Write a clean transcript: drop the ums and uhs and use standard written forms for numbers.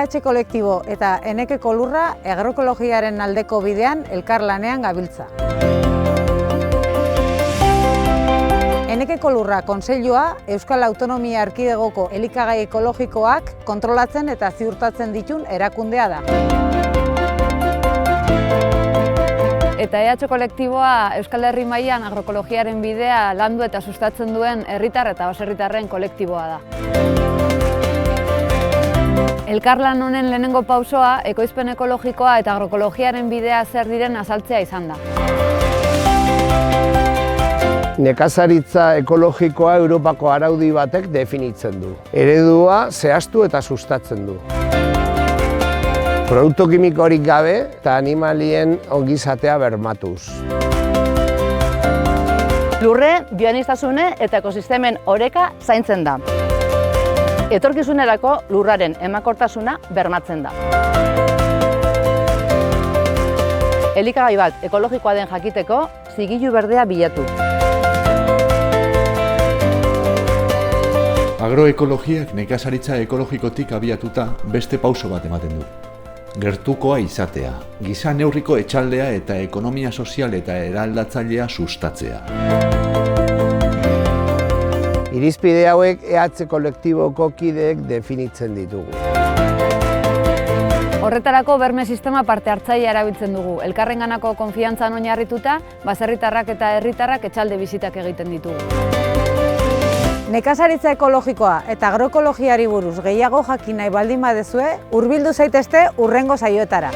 EH kolektibo eta Enekeko Lurra agroekologiaren aldeko bidean elkarlanean gabiltza. Enekeko Lurra Kontseilua Euskal Autonomia Erkidegoko elikagai ekologikoak kontrolatzen eta ziurtatzen ditun erakundea da. Eta EH kolektiboa Euskal Herri mailan agroekologiaren bidea landu eta sustatzen duen herritar eta baserritarren kolektiboa da. Elkarlan honen lehenengo pausoa ekoizpen ekologikoa eta agroekologiaren bidea zer diren azaltzea izan da. Nekazaritza ekologikoa Europako araudi batek definitzen du. Eredua zehaztu eta sustatzen du. Produktu kimikorik gabe eta animalien ongizatea bermatuz. Lurre, bioaniztasune eta ekosistemen oreka zaintzen da. Etorkizunerako lurraren emakortasuna bermatzen da. Elikagai bat ekologikoa den jakiteko, zigilu berdea bilatu. Agroekologiak nekazaritza ekologikotik abiatuta beste pauso bat ematen du. Gertukoa izatea, giza neurriko etxaldea eta ekonomia sozial eta eraldatzailea sustatzea. Irizpide hauek EH kolektiboko kideek definitzen ditugu. Horretarako berme sistema parte hartzailea erabiltzen dugu. Elkarrenganako konfiantzan oinarrituta, baserritarrak eta herritarrak etxalde bizitak egiten ditugu. Nekazaritza ekologikoa eta agroekologiari buruz gehiago jakin nahi baldin baduzue, hurbildu zaitezte hurrengo saioetara.